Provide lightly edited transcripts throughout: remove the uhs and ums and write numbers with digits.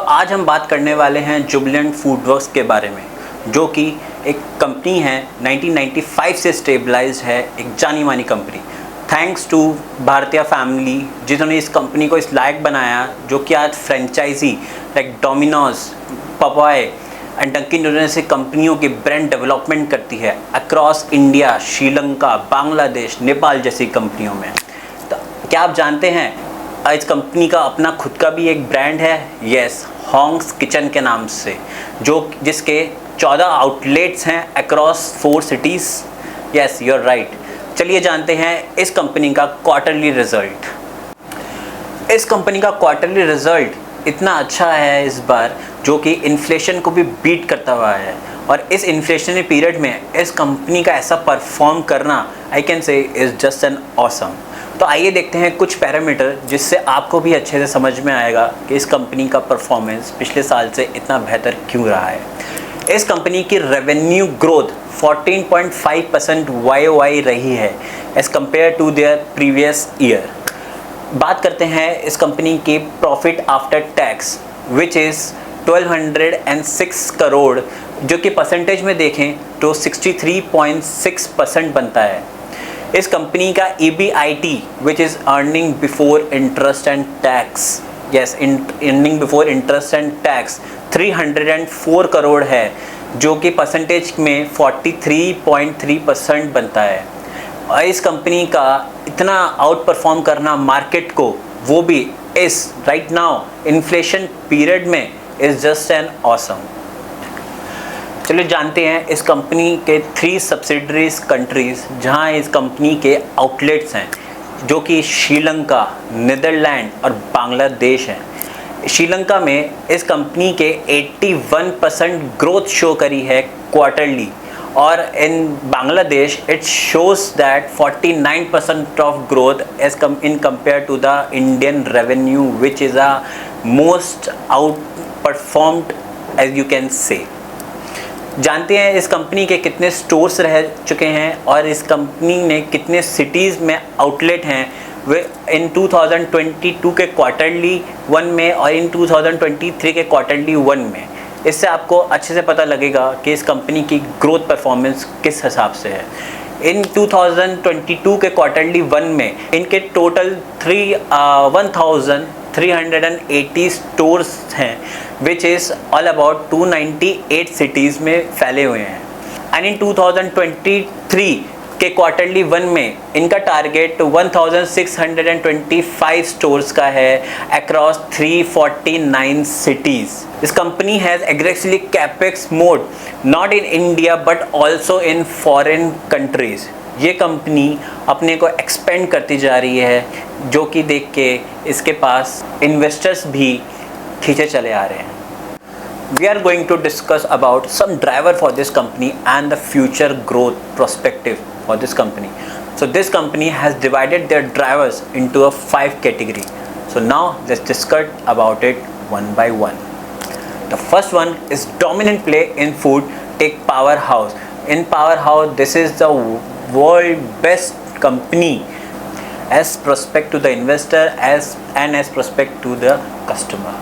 आज हम बात करने वाले हैं जुबिलेंट फूडवर्क्स के बारे में, जो कि एक कंपनी है 1995 से स्टेबलाइज्ड है, एक जानी मानी कंपनी। थैंक्स टू भारतीय फैमिली जिन्होंने इस कंपनी को इस लायक बनाया, जो कि आज franchise like Domino's, Popeyes and Dunkin Donuts कंपनियों की ब्रांड डेवलपमेंट करती है अक्रॉस इंडिया, श्रीलंका, बांग्लादेश, नेपाल जैसी कंपनियों में। तो क्या आप जानते हैं इस कंपनी का अपना खुद का भी एक ब्रांड है? यस, हॉन्ग्स किचन के नाम से, जिसके 14 आउटलेट्स हैं across 4 cities. Yes, you are right. चलिए जानते हैं इस कंपनी का क्वार्टरली रिजल्ट। इस कंपनी का क्वार्टरली रिजल्ट इतना अच्छा है इस बार, जो कि इन्फ्लेशन को भी बीट करता हुआ है, और इस इन्फ्लेशनरी पीरियड में इस कंपनी का ऐसा परफॉर्म करना I can say is just an awesome. तो आइए देखते हैं कुछ पैरामीटर जिससे आपको भी अच्छे से समझ में आएगा कि इस कंपनी का परफॉर्मेंस पिछले साल से इतना बेहतर क्यों रहा है। इस कंपनी की रेवेन्यू ग्रोथ 14.5% YOY रही है as compare to their previous year. बात करते हैं इस कंपनी के profit after tax, which is 1206 crore, जो कि परसेंटेज में देखें तो 63.6% बनता है। इस कंपनी का EBIT, which is earning before interest and tax, yes, earning before interest and tax 304 crore है, जो कि परसेंटेज में 43.3% बनता है। और इस कंपनी का इतना आउट परफॉर्म करना मार्केट को, वो भी इस राइट नाउ इन्फ्लेशन पीरियड में, इज़ जस्ट एन ऑसम। चलिए जानते हैं इस कंपनी के 3 सब्सिडरीज कंट्रीज़ जहां इस कंपनी के आउटलेट्स हैं, जो कि श्रीलंका, नीदरलैंड और बांग्लादेश हैं। श्रीलंका में इस कंपनी के 81% ग्रोथ शो करी है क्वार्टरली, और in Bangladesh it shows that 49% of growth as in compare to the Indian revenue, which is a most outperformed as you can say. जानते हैं इस कंपनी के कितने स्टोर्स रह चुके हैं और इस कंपनी ने कितने सिटीज़ में आउटलेट हैं वे इन 2022 के क्वार्टरली 1 में और इन 2023 के क्वार्टरली 1 में। इससे आपको अच्छे से पता लगेगा कि इस कंपनी की ग्रोथ परफॉर्मेंस किस हिसाब से है। इन 2022 के क्वार्टरली 1 में इनके टोटल 1380 स्टोर्स हैं, which is all about 298 cities में फैले हुए हैं। एंड इन 2023 के क्वार्टरली 1 में इनका टारगेट 1625 स्टोर्स का है across 349 cities. This company has aggressively capex mode not in India but also in foreign countries. ये कंपनी अपने को एक्सपेंड करती जा रही है, जो कि देख के इसके पास इन्वेस्टर्स भी खींचे चले आ रहे हैं। We are going to discuss about some driver for this company and the future growth perspective for this company. So this company has divided their drivers into a 5 category. So now let's discuss about it one by one. The first one is dominant play in food. Take Powerhouse. In Powerhouse, this is the world best company as prospect to the investor and as prospect to the customer.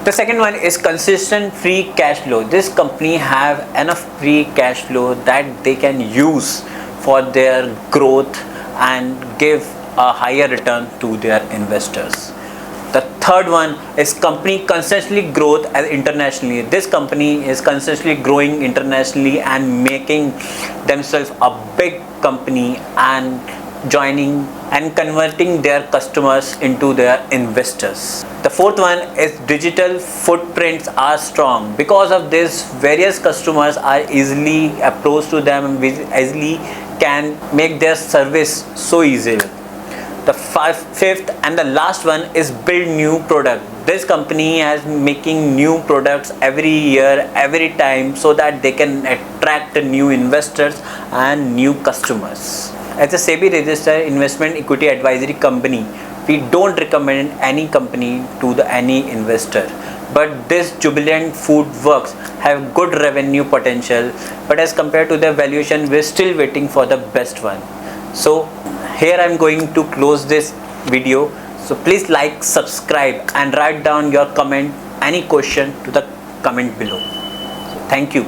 The second one is consistent free cash flow. This company have enough free cash flow that they can use for their growth and give a higher return to their investors. The third one is company consistently growth as internationally. This company is consistently growing internationally and making themselves a big company and joining and converting their customers into their investors. The fourth one is digital footprints are strong. Because of this, various customers are easily approached to them and easily can make their service so easy. The fifth and the last one is build new product. This company is making new products every year, every time, so that they can attract new investors and new customers. As a SEBI registered investment equity advisory company, we don't recommend any company to any investor. But this Jubilant Foodworks have good revenue potential, but as compared to their valuation, we're still waiting for the best one. So here I'm going to close this video. So please like, subscribe and write down your comment any question to the comment below. Thank you.